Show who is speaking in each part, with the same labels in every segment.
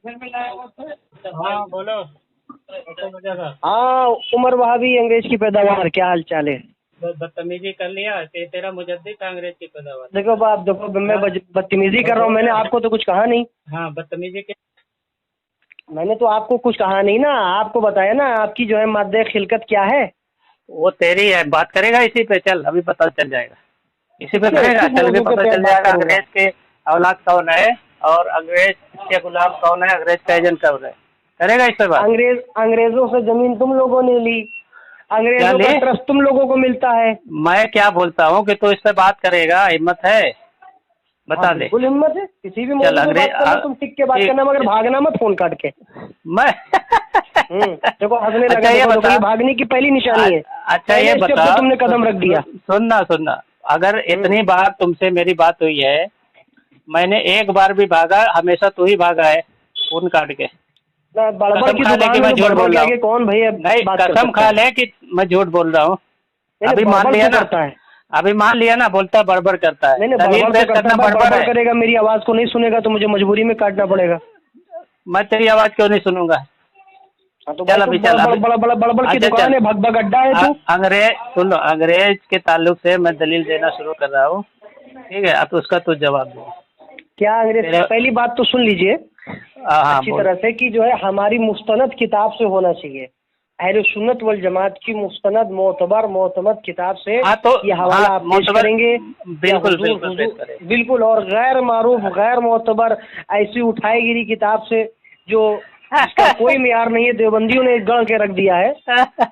Speaker 1: हाँ बोलो।
Speaker 2: हाँ उमर वहाबी अंग्रेज की पैदावार, क्या हाल चाल है?
Speaker 1: बदतमीजी कर लिया तेरा मुजद्दिद था अंग्रेज की पैदावार।
Speaker 2: देखो बाप, देखो मैं बदतमीजी कर रहा हूँ? मैंने आपको तो कुछ कहा नहीं।
Speaker 1: हाँ बदतमीजी के
Speaker 2: मैंने तो आपको कुछ कहा नहीं ना, आपको बताया ना आपकी जो है मादे खिलकत क्या है।
Speaker 1: वो तेरी है, बात करेगा इसी पे, चल अभी पता चल जाएगा। इसी पे
Speaker 2: किस
Speaker 1: करेगा,
Speaker 2: किस
Speaker 1: चल के
Speaker 2: मौजू
Speaker 1: पता
Speaker 2: पे
Speaker 1: चल
Speaker 2: बात
Speaker 1: जाएगा
Speaker 2: करूंगा?
Speaker 1: अंग्रेज के औलाद कौन है और अंग्रेज के गुलाम कौन है, अंग्रेज का एजेंट कौन है। करेगा इस पे बात।
Speaker 2: अंग्रेजों से जमीन तुम लोगों ने ली, अंग्रेजों का ट्रस्ट तुम लोगों को मिलता है।
Speaker 1: मैं क्या बोलता हूँ कि तू इस पे बात करेगा, हिम्मत है? बता
Speaker 2: हाँ
Speaker 1: दे।
Speaker 2: बिल्कुल हिम्मत है, किसी भी
Speaker 1: चल
Speaker 2: मौजू पे बात करना, तुम टिक के बात करना, मगर
Speaker 1: ठीक।
Speaker 2: भागना मत फोन काट के।
Speaker 1: मैं
Speaker 2: देखो हंसने लगा।
Speaker 1: अच्छा ये
Speaker 2: देखो
Speaker 1: बता।
Speaker 2: ये भागने की पहली निशानी है।
Speaker 1: अच्छा ये
Speaker 2: पहले स्टेप
Speaker 1: बता।
Speaker 2: पे तुमने कदम रख दिया।
Speaker 1: सुनना, अगर इतनी बार तुमसे मेरी बात हुई है, मैंने एक बार भी भागा? हमेशा तू ही भागा है फोन काट के।
Speaker 2: बड़बड़ की
Speaker 1: खा ले कि
Speaker 2: दुकान
Speaker 1: मैं
Speaker 2: में
Speaker 1: झूठ बोल रहा हूँ?
Speaker 2: कौन भैया
Speaker 1: नहीं,
Speaker 2: बात कर
Speaker 1: कसम
Speaker 2: सकता
Speaker 1: खा
Speaker 2: है?
Speaker 1: ले कि मैं झूठ बोल रहा हूँ। अभी मान
Speaker 2: बड़बड़
Speaker 1: लिया
Speaker 2: क्यों
Speaker 1: ना?
Speaker 2: करता है?
Speaker 1: अभी मान लिया ना, बोलता बड़बड़ करता है।
Speaker 2: नहीं
Speaker 1: दलील
Speaker 2: बड़बड़
Speaker 1: पेश
Speaker 2: तो करता
Speaker 1: करना
Speaker 2: है,
Speaker 1: बड़बड़ है।
Speaker 2: करेगा, मेरी आवाज को नहीं सुनेगा तो मुझे मजबूरी में काटना पड़ेगा।
Speaker 1: मैं तेरी आवाज क्यों नहीं सुनूंगा?
Speaker 2: तो
Speaker 1: चल अभी चल अभी।
Speaker 2: बड़बड़ की
Speaker 1: अच्छा
Speaker 2: दुकान
Speaker 1: चल।
Speaker 2: है, भग अड्डा है तू।
Speaker 1: अंग्रेज सुन लो, अंग्रेज के ताल्लुक से मैं दलील देना शुरू कर रहा हूँ, ठीक है? अब उसका तू जवाब दे।
Speaker 2: क्या अंग्रेज? पहली बात तो सुन लीजिए
Speaker 1: हाँ
Speaker 2: अच्छी तरह से कि जो है हमारी मुस्तनद किताब से होना चाहिए। अहले सुन्नत वल जमात की मुस्तनद मोतमद किताब से
Speaker 1: तो
Speaker 2: ये हवाला आप पेश करेंगे?
Speaker 1: बिल्कुल।
Speaker 2: बिल्कुल। और गैर मारूफ गैर मोतबर ऐसी उठाएगिरी किताब से जो इसका कोई मियार नहीं है, देवबंदियों ने गढ़ के रख दिया है,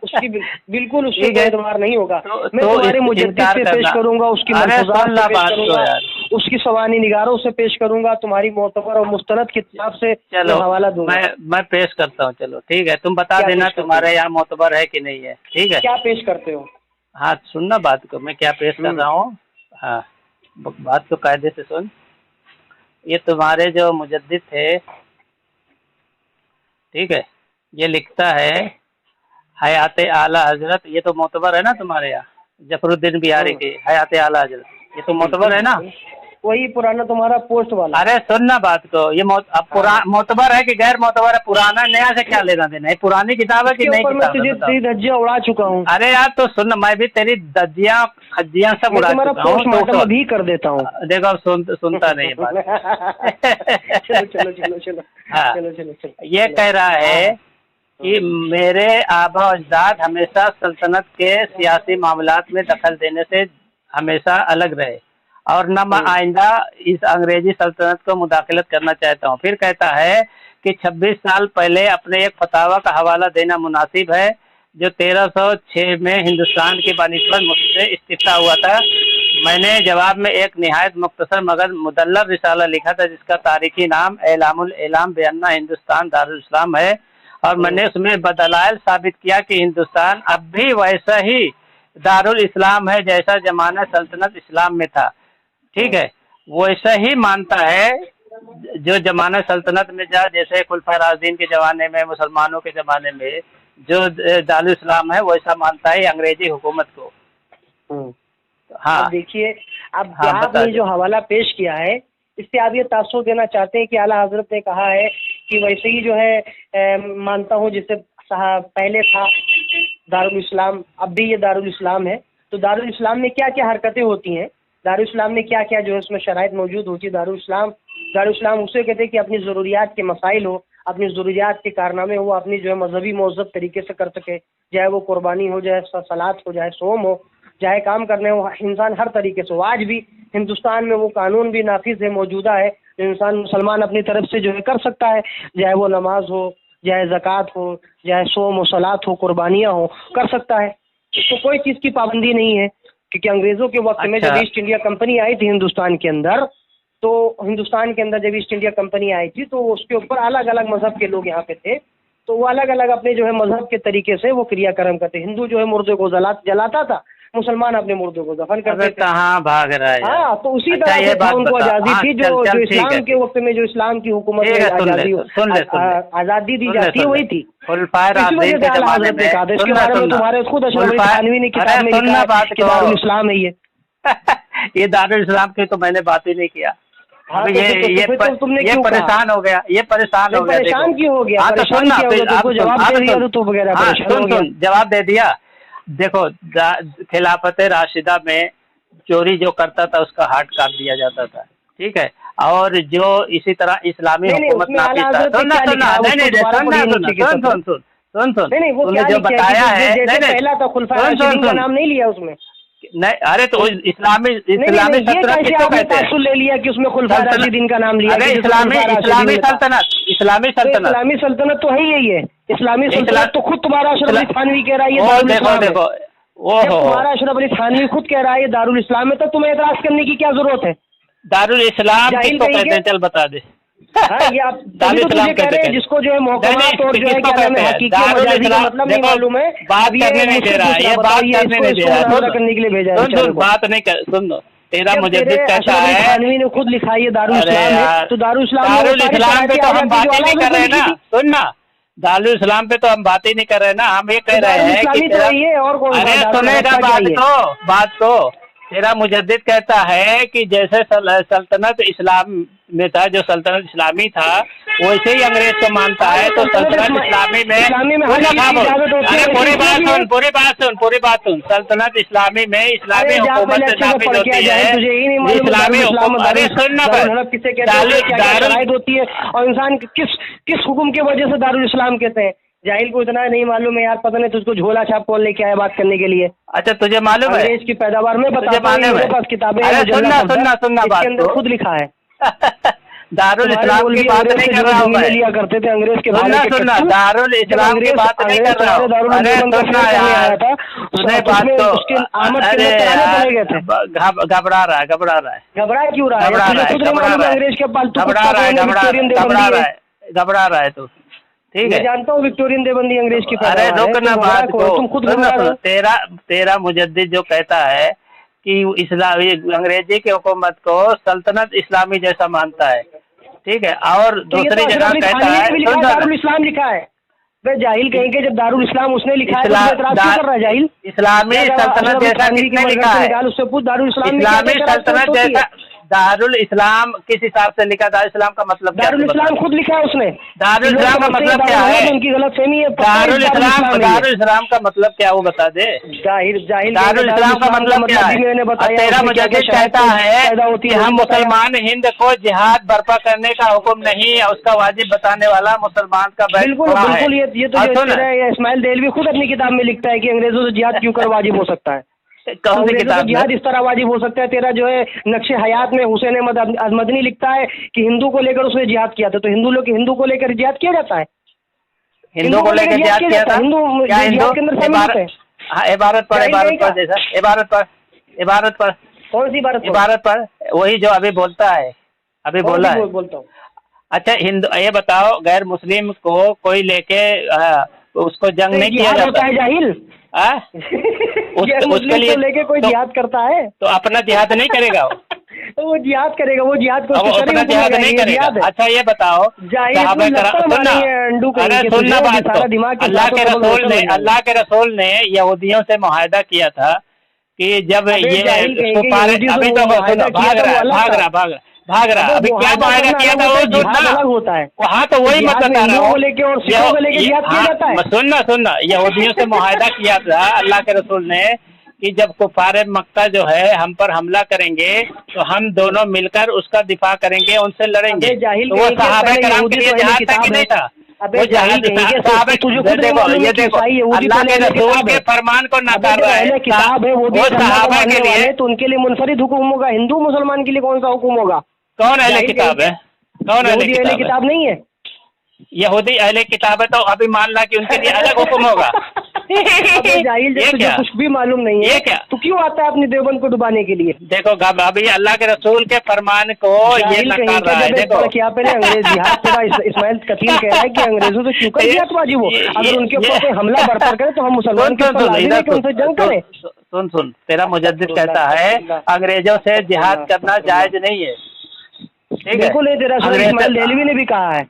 Speaker 2: उसकी बिल्कुल उससे कोई एतबार नहीं होगा। मैं तुम्हारे मुजद्दिद से पेश करूंगा, उसकी मलफूजात से पेश करूंगा, उसकी सवानी निगारों से पेश करूंगा, तुम्हारी मोतबर और मुस्तनद किताब से हवाला दूंगा।
Speaker 1: मैं पेश करता हूँ, चलो ठीक है। तुम बता देना तुम्हारे यहाँ मोतबर है कि नहीं है, ठीक है?
Speaker 2: क्या पेश करते हो?
Speaker 1: हाँ सुनना बात को, मैं क्या पेश कर रहा हूँ। हाँ बात को कायदे से सुन। ये तुम्हारे जो मुजद्दिद थे, ठीक है, ये लिखता है हयात आला हजरत, ये तो मोतबर है ना तुम्हारे यहाँ? जफरुद्दीन बिहारी की हयात आला हजरत, ये तो मोतबर है ना?
Speaker 2: वही पुराना तुम्हारा पोस्ट वाला।
Speaker 1: अरे सुनना बात को, ये मोतबर है कि गैर मोतबर है? पुराना नया से क्या लेना देना है? पुरानी किताब है कि नई किताब है?
Speaker 2: तेरी धज्जियां उड़ा चुका हूँ।
Speaker 1: अरे यार तो सुन, मैं भी तेरी धज्जियां खज्जियां सब उड़ा चुका हूँ,
Speaker 2: तो भी कर देता हूँ।
Speaker 1: देखो अब सुनता नहीं बात।
Speaker 2: चलो।
Speaker 1: हाँ ये कह रहा है कि मेरे आबा अजदाद हमेशा सल्तनत के सियासी मामलात में दखल देने से हमेशा अलग रहे और न मैं आइंदा इस अंग्रेजी सल्तनत को मुदाखलत करना चाहता हूँ। फिर कहता है कि 26 साल पहले अपने एक फतावा का हवाला देना मुनासिब है जो 1306 में हिंदुस्तान की बानिस्बत मुझसे इस्तीफा हुआ था। मैंने जवाब में एक निहायत मुख्तसर मगर मुदल्लल रिसाला लिखा था जिसका तारीखी नाम एलामुल एलाम बेअन्ना हिंदुस्तान दारुल इस्लाम है और मैंने उसमें बदलाइल साबित किया कि हिंदुस्तान अब भी वैसा ही दारुल इस्लाम है जैसा जमाना सल्तनत इस्लाम में था, ठीक है? वैसा ही मानता है जो जमाना सल्तनत में जैसे खुलफा राशिदीन के ज़माने में, मुसलमानों के ज़माने में जो दारुल इस्लाम है वैसा मानता है अंग्रेजी हुकूमत को। हाँ
Speaker 2: अब देखिए, अब आपने जो हवाला पेश किया है इससे आप ये तासुर देना चाहते हैं कि आला हजरत ने कहा है कि वैसे ही जो है मानता हूँ जिससे पहले था दारुल इस्लाम, अब भी ये दारुल इस्लाम है। तो दारुल इस्लाम में क्या क्या हरकतें होती हैं, दारुल इस्लाम में क्या क्या जो है उसमें शराइत मौजूद होती है? दारुल इस्लाम उसे कहते हैं कि अपनी ज़रूरियात के मसाइल हो, अपनी ज़रूरियात के कारनामे हो, अपनी जो है मजहबी महज़ब तरीके से कर सके, चाहे वो कुर्बानी हो, चाहे सलात हो, चाहे सोम हो, चाहे काम करने हो, इंसान हर तरीके से हो। आज भी हिंदुस्तान में वो कानून भी नाफिज है, मौजूदा है, जो इंसान मुसलमान अपनी तरफ से जो है कर सकता है, चाहे वो नमाज हो, चाहे ज़कात हो, चाहे सोम हो, सलात हो, कुर्बानियाँ हो, कर सकता है। तो कोई चीज़ की पाबंदी नहीं है, क्योंकि अंग्रेज़ों के वक्त में जब ईस्ट इंडिया कंपनी आई थी हिंदुस्तान के अंदर, तो हिंदुस्तान के अंदर जब ईस्ट इंडिया कंपनी आई थी तो उसके ऊपर अलग अलग मजहब के लोग यहाँ पे थे, तो वो अलग अलग अपने जो है मजहब के तरीके से वो क्रियाक्रम करते। हिंदू जो है मुर्दे को जलाता था, मुसलमान अपने मुर्दों को दफन करते थे।
Speaker 1: कहाँ भाग रहा है?
Speaker 2: हाँ, तो उसी तरह से उनको आज़ादी थी जो इस्लाम के वक्त में, जो इस्लाम की हुकूमत में आज़ादी दी जाती है वही थी। इसके बारे में तुम्हारे खुद अशरफ थानवी ने किताब में लिखा है कि दारुल इस्लाम है ये।
Speaker 1: ये दारुल इस्लाम की तो मैंने बात ही नहीं किया।
Speaker 2: हाँ,
Speaker 1: अभी
Speaker 2: तो
Speaker 1: ये
Speaker 2: फिर तो तुमने क्यों कहा?
Speaker 1: परेशान हो गया, ये परेशान हो गया।
Speaker 2: परेशान क्यों हो गया?
Speaker 1: हाँ तो सुन ना,
Speaker 2: तुमको जवाब दे दिया तो तू वगैरह
Speaker 1: हाँ
Speaker 2: परेशान हो गया।
Speaker 1: सुन, जवाब दे दिया। देखो, खिलाफत राशिदा में चोरी जो करता था उसका हाथ काट दिया जाता था, ठीक है। और जो इसी तरह इस्लामी हुकूमत नाफिज था, सुनना सुनना, नहीं नहीं सुन सुन सुन,
Speaker 2: नहीं वो
Speaker 1: तूने
Speaker 2: क्या
Speaker 1: जो बताया है, नहीं नहीं
Speaker 2: पहला था खुलफा राशिदीन का नाम नहीं लिया उसमें।
Speaker 1: नहीं, अरे तो इस्लामी सल्तनत किसको कहते हैं?
Speaker 2: ले लिया कि उसमें खुलफा राशिदीन का नाम लिया।
Speaker 1: अरे इस्लामी सल्तनत
Speaker 2: तो है यही है। इस्लामी सल्तनत तो खुद तुम्हारा अशरफ अली थानवी कह रहा है।
Speaker 1: देखो देखो,
Speaker 2: तुम्हारा अशरफ अली थानवी खुद कह रहा है दारुल इस्लाम में, तो तुम्हें एतराज करने की क्या जरूरत है?
Speaker 1: दारुल इस्लाम किसको कहते हैं? चल बता दे।
Speaker 2: ये आप तुझे कह रहे हैं जिसको जो है मोहकमात और जो है क्या नाम है हकीकी मजाजी का मतलब नहीं मालूम है।
Speaker 1: बात करने नहीं दे रहा, ये बात करने नहीं दे रहा,
Speaker 2: करने के लिए भेजा है।
Speaker 1: सुन बात नहीं कर, सुन लो, तेरा मुजद्दिद कहता है,
Speaker 2: थानवी ने खुद लिखा है ये दारुल इस्लाम है, तो दारुल
Speaker 1: इस्लाम पे तो हम बात ही नहीं कर रहे ना। सुन ना, दारुल इस्लाम पे तो हम बात ही नहीं कर रहे ना, हम ये कह रहे हैं कि
Speaker 2: और कौन?
Speaker 1: अरे सुनेगा बात तो तेरा मुजद्दिद कहता है कि जैसे सल्तनत इस्लाम में था, जो सल्तनत इस्लामी था वैसे ही अंग्रेज को मानता है। तो सल्तनत इस्लामी में अरे पूरी बात सुन, सल्तनत इस्लामी में इस्लामी हुकूमत नाफिज होती है, इस्लामी हुकूमत। अरे सुन ना,
Speaker 2: होती है और इंसान किस हुक्म की वजह से दारुल इस्लाम कहते हैं? जाहिल को इतना नहीं मालूम है यार, पता नहीं तुझको झोला छाप कौन लेके आया बात करने के लिए।
Speaker 1: अच्छा तुझे मालूम है?
Speaker 2: अंग्रेज की पैदावार में बता, मेरे पास किताबें हैं,
Speaker 1: सुनना बात
Speaker 2: अंदर खुद लिखा है।
Speaker 1: दारुल इस्लाम की बात नहीं कर रहा हूँ मैं।
Speaker 2: लिया करते थे अंग्रेज के।
Speaker 1: सुनना दारुल इस्लाम की बात नहीं कर रहा हूँ। अरे सुनना यार, सुने बात तो। घबरा रहा है।
Speaker 2: घबरा क्यों रहा है?
Speaker 1: घबरा रहा है तू, ठीक है?
Speaker 2: जानता हूँ विक्टोरियन देवबंदी अंग्रेज की।
Speaker 1: अरे रुकना बात को, तुम खुद तेरा मुजद्दिद जो कहता है कि इस्लामी अंग्रेजी की हुकूमत को सल्तनत इस्लामी जैसा मानता है, ठीक है। और दूसरी जगह कहता है
Speaker 2: दारुल इस्लाम लिखा है। वे जाहिल कहेंगे जब दारुल इस्लाम उसने लिखा है, जाहिल
Speaker 1: इस्लामी सल्तनत जैसा किसने लिखा है?
Speaker 2: उससे पूछ दारुल इस्लाम
Speaker 1: इस्लामी सल्तनत जैसा दारुल इस्लाम किस हिसाब से लिखा? दारुल इस्लाम का मतलब क्या?
Speaker 2: दारुल इस्लाम खुद लिखा है उसने।
Speaker 1: दारुल इस्लाम का मतलब क्या है?
Speaker 2: उनकी गलतफहमी है।
Speaker 1: दारुल इस्लाम का मतलब क्या, वो बता दे। दारुल इस्लाम का मतलब क्या है? तेरा मुजद्दिद कहता है कि हम मुसलमान हिंद को जिहाद बर्पा करने का हुक्म नहीं है, उसका वाजिब बताने वाला मुसलमान का बैठ
Speaker 2: बिल्कुल। ये तो इस्माइल देहलवी खुद अपनी किताब में लिखता है कि अंग्रेजों से जिहाद क्यों कर वाजिब हो सकता है।
Speaker 1: कौन सी किताब?
Speaker 2: जिहाद इस तरह वाजिब हो सकता है। तेरा जो है नक्शे हयात में हुसैन अहमद मदनी लिखता है कि हिंदू को लेकर उसने जिहाद किया था। तो हिंदू को लेकर जिहाद किया जाता है।
Speaker 1: हिंदू को लेकर जिहाद किया था?
Speaker 2: हिंदू के अंदर शामिल है।
Speaker 1: इबारत पर
Speaker 2: कौन सी
Speaker 1: इबारत पर? वही जो अभी बोलता है, अभी बोला है।
Speaker 2: बोलता हूँ।
Speaker 1: अच्छा हिंदू, ये बताओ, गैर मुस्लिम को कोई लेके उसको जंग नहीं किया जाता है?
Speaker 2: जाहिल
Speaker 1: उसके लिए
Speaker 2: लेके कोई जिहाद करता है
Speaker 1: तो अपना जिहाद नहीं करेगा
Speaker 2: तो वो जिहाद करेगा, वो जिहाद को
Speaker 1: अपना जिहाद नहीं करेगा। अच्छा ये बताओ, सुनना बात को, अल्लाह के रसूल ने यहूदियों से मुआहदा किया था कि जब ये अभी तो भाग रहा अभी क्या मुआहदा किया था वो
Speaker 2: अलग होता है।
Speaker 1: हाँ तो वही मत बता रहा हूँ। सुनना यहूदियों से मुआहदा किया था अल्लाह के रसूल ने कि जब कुफारे मक्का जो है हम पर हमला करेंगे तो हम दोनों मिलकर उसका दिफा करेंगे, उनसे लड़ेंगे। तो वो सहाबा कराम के लिए जहाज था कि नहीं था? वो जहाज ये देखो अल्लाह के रसूल के फरमान को नकार रहा है।
Speaker 2: किताब है वो सहाबा के लिए, तो उनके लिए मुनफरिद हुक्म होगा। हिंदू मुसलमान के लिए कौन सा हुक्म होगा?
Speaker 1: कौन अहले किताब है? कौन अहले
Speaker 2: किताब नहीं है?
Speaker 1: यहूदी अहले किताब है तो अभी मान ला कि उनके लिए अलग हुक्म होगा।
Speaker 2: कुछ भी मालूम नहीं है क्या? तो क्यों आता है अपनी देवबंद को डुबाने के लिए?
Speaker 1: देखो अभी अल्लाह के रसूल के फरमान को ये नकार रहा है। देखो
Speaker 2: क्या पहले अंग्रेज जिहाद इस्माइल कतील कह रहा है कि अंग्रेजों से क्यों कर जिहाद वाजिब हो? अगर उनके ऊपर कोई हमला बर्ताव करे तो हम मुसलमान उनसे जंग करें।
Speaker 1: सुन तेरा मुजद्दिद कहता है अंग्रेजों से जिहाद करना जायज नहीं है।
Speaker 2: बिल्कुल, तेरा इस्माइल देहलवी ने भी कहा है।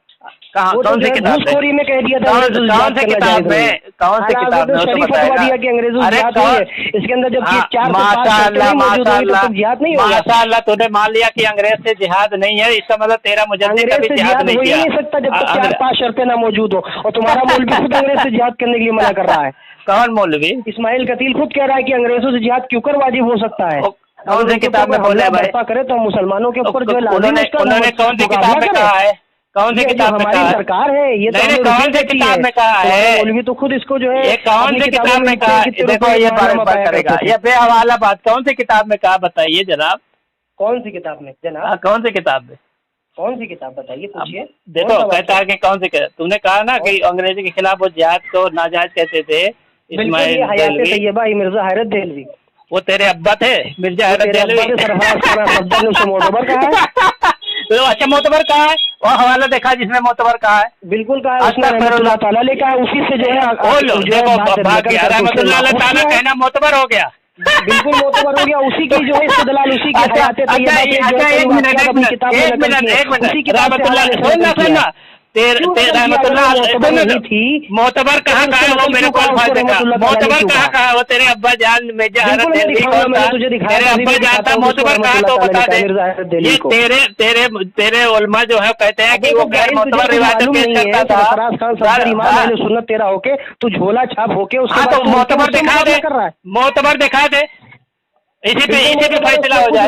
Speaker 1: कहाँ, कौन सी किताब में?
Speaker 2: घूसखोरी में कह दिया था,
Speaker 1: कौन सी किताब में? कौन सी किताब में?
Speaker 2: शरीफ फतवा दिया कि अंग्रेजों से जिहाद नहीं है। इसके अंदर जब 4 से 5
Speaker 1: माशाअल्लाह माशाअल्लाह
Speaker 2: जिहाद नहीं होगा।
Speaker 1: माशाअल्लाह, तूने मान लिया कि अंग्रेज से जिहाद नहीं है, इसका मतलब तेरा मुजद्दिद कभी जिहाद नहीं किया।
Speaker 2: हो ही नहीं सकता जब तक 4-5 शर्तें ना मौजूद हो। और तुम्हारा मौलवी खुद अंग्रेज से जिहाद करने के लिए मना कर रहा है।
Speaker 1: कौन मौलवी?
Speaker 2: इस्माइल कतील खुद कह रहा है कि अंग्रेजों से जिहाद क्यों कर वाजिब हो सकता है।
Speaker 1: कौन सी किताब में बोले भाई?
Speaker 2: करे तो मुसलमानों के ऊपर जो
Speaker 1: उन्होंने कौन सी किताब में कहा है? कौन सी किताब में कहा है?
Speaker 2: सरकार है ये,
Speaker 1: नहीं कौन सी किताब में कहा है?
Speaker 2: मौलवी तो खुद इसको जो है
Speaker 1: ये कौन सी किताब में कहा? देखो ये बार करेगा, ये बेहवाला बात। कौन सी किताब में कहा बताइए जनाब?
Speaker 2: कौन सी किताब में जनाब?
Speaker 1: कौन सी किताब में?
Speaker 2: कौन सी किताब बताइए, पूछिए।
Speaker 1: देखो कहता है कि कौन सी किताब? तुमने कहा ना कि अंग्रेजी के खिलाफ वो जिहाद को नाजायज कहते थे इस्माइल देहलवी,
Speaker 2: मिर्जा हैरत देहलवी।
Speaker 1: वो तेरे अब्बा थे मिर्जा हैरत देहलवी।
Speaker 2: मोतबर कहा है।
Speaker 1: तो अच्छा मोतबर कहा है? वो हवाला देखा जिसमें मोतबर कहा है?
Speaker 2: बिल्कुल कहा है, उसने रहमतुल्लाह ताला ने कहा, उसी से जो है
Speaker 1: रहमतुल्लाह ताला कहना मोतबर हो गया।
Speaker 2: बिल्कुल मोतबर हो गया, उसी की जो है इस्तदलाल, उसी की
Speaker 1: एक मिनट मोतबर कहाँ कहा है? वो मेरे को मोतबर कहाँ कहा है? वो तेरे अब्बा जान मिर्जा हैरत देहलवी कौन था? तेरे अब्बा जान था मोतबर कहा तो बता दे। ये तेरे उलमा जो है कहते हैं कि वो गैर मोतबर रिवायत पेश करता था।
Speaker 2: सुन्नत तेरा होके तू झोला छाप होके उसके
Speaker 1: तो मोतबर दिखा दे, मोतबर दिखा दे, इसी पे फैसला हो जाए।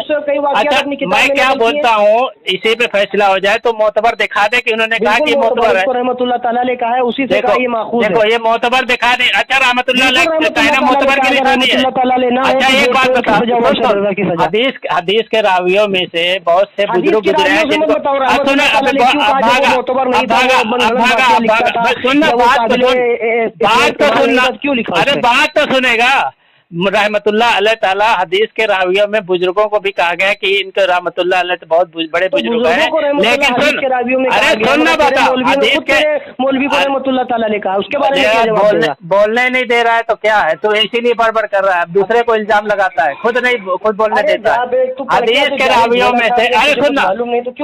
Speaker 1: अच्छा मैं क्या बोलता हूँ, इसी पे फैसला हो जाए तो मोतबर दिखा दे कि उन्होंने कहा कि मोतबर है।
Speaker 2: रहमतुल्लाह ताला ने कहा है, उसी से कहा ये माखूज है।
Speaker 1: देखो ये मोतबर दिखा दे। अच्छा रहमतुल्लाह कहना मोतबर की निशानी है। अच्छा एक बात बता, हदीस के रावियों में से बहुत से बुजुर्ग गुजरे हैं जिनको सुनना, बात तो सुनना, अरे बात तो सुनेगा। रहमतुल्लाह अलैह ताला हदीस के रावियों में बुजुर्गों को भी कहा गया कि इनके रहमतुल्लाह अलैह बहुत बड़े बुजुर्ग हैं, लेकिन अरे सुन ना बता, हदीस के
Speaker 2: मौलवी को रहमतुल्लाह ताला ने कहा, उसके बारे में
Speaker 1: बोलने नहीं दे रहा है तो क्या है? तो इसीलिए बड़बड़ कर रहा है, दूसरे को इल्जाम लगाता है, खुद बोलने देता है। हदीस के रावियों में से, अरे सुनना,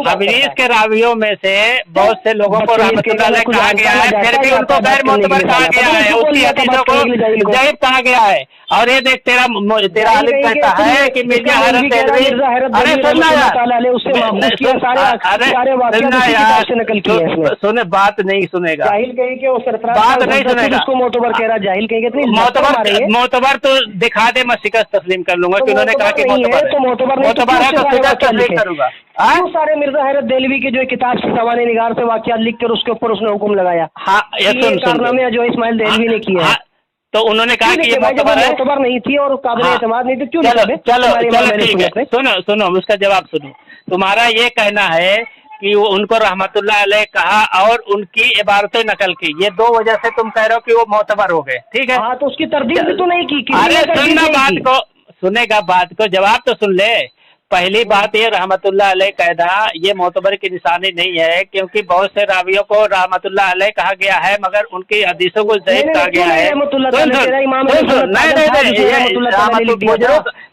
Speaker 1: हदीस के रावियों में से बहुत से लोगों को रहमतुल्लाह अलैह कहा गया है, फिर भी उनको गैर मोतबर कहा गया है, उसकी हदीसों को ज़ईफ कहा गया है। और ये देख तेरा आलिम कहता है कि मिर्जा हैरत देहलवी, अरे सुनना यार, सुने बात नहीं सुनेगा, बात नहीं सुनेगा।
Speaker 2: उसको मोतबर कह रहा, जाहिल कहेंगे।
Speaker 1: मोतबर तो दिखा दे, मैं शिकस्त तस्लीम कर लूंगा कि उन्होंने कहा कि मोतबर है तो शिकस्त तस्लीम करूंगा।
Speaker 2: सारे मिर्जा हैरत देहलवी की जो किताब से सवाने निगार से वाक़ियात लिख कर उसके ऊपर उसने हुक्म लगाया।
Speaker 1: हाँ ये
Speaker 2: कारनामे जो इस्माइल देहलवी ने किया है,
Speaker 1: तो उन्होंने कहा कि ये
Speaker 2: मोतबर नहीं थी और काबिल एतमाद नहीं थी, क्यों?
Speaker 1: चलो ठीक है, सुनो उसका जवाब सुनो। तुम्हारा ये कहना है कि वो उनको रहमतुल्लाह अलैह कहा और उनकी इबारतें नकल की, ये दो वजह से तुम कह रहे हो कि वो मोतबर हो गए, ठीक है?
Speaker 2: हाँ, तो उसकी तरदीद भी तो नहीं की।
Speaker 1: अरे सुनना बात को, सुनेगा बात को, जवाब तो सुन ले। पहली बात ये रहमतुल्लाह अलैह कहना ये मोतबर की निशानी नहीं है, क्योंकि बहुत से रावियों को रहमतुल्लाह अलैह कहा गया है मगर उनकी हदीसों को ज़ईफ कहा गया है।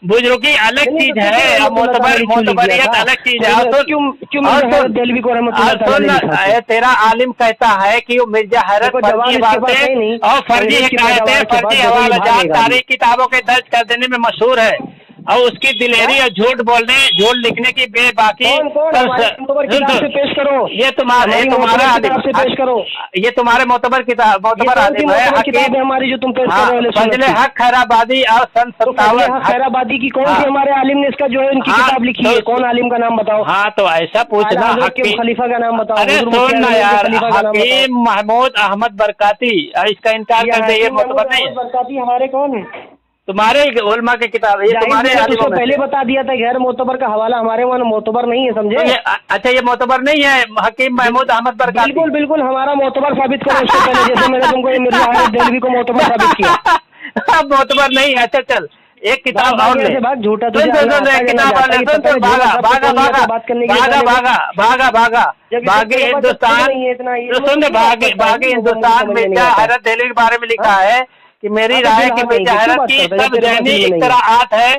Speaker 1: बुजुर्गी अलग चीज है और मोतबरियत अलग चीज है। तेरा आलिम कहता है कि वो मिर्जा हैरत फर्जी बातें और फर्जी हिकायतें, फर्जी हवालाजात तारीख किताबों के दर्ज कर देने में मशहूर है और उसकी दिलेरी और झूठ बोलने, झूठ लिखने की बेबाकी
Speaker 2: पेश करो।
Speaker 1: ये तुम्हारा पेश करो, ये तुम्हारे मोतबर किताब, मोतबर आलिम है
Speaker 2: हमारी जो तुम पेश कर रहे हो।
Speaker 1: फजले हक खैराबादी और सन 57
Speaker 2: खैराबादी की कौन सी हमारे आलिम ने इसका जो है उनकी किताब लिखी है? कौन आलिम का नाम बताओ?
Speaker 1: हाँ तो ऐसा पूछना,
Speaker 2: खलीफा का नाम बताओ।
Speaker 1: अरे सुन ना यार, हकीम महमूद अहमद बरकाती, इसका इनकार कर दे, ये मोतबर नहीं है।
Speaker 2: बरकाती हमारे कौन है?
Speaker 1: तुम्हारे उलमा की किताब है, ये तुम्हारे
Speaker 2: तो पहले बता दिया था, गैर मोतबर का हवाला हमारे वहाँ मोतबर नहीं है, समझे?
Speaker 1: अच्छा ये मोतबर नहीं है हकीम महमूद अहमद बरकाती?
Speaker 2: बिल्कुल हमारा मोतबर साबित करो उससे पहले, जैसे मैंने तुमको मिर्जा हैरत देहलवी को मोतबर साबित किया।
Speaker 1: मोतबर नहीं है। अच्छा चल एक किताब और ले,
Speaker 2: झूठा
Speaker 1: भागे हिंदुस्तान, सुन भागे हिंदुस्तान मिर्जा हैरत देहलवी के बारे में लिखा है कि मेरी राय कि मिर्जा हैरत की सब ज़हनी इख्तराआत है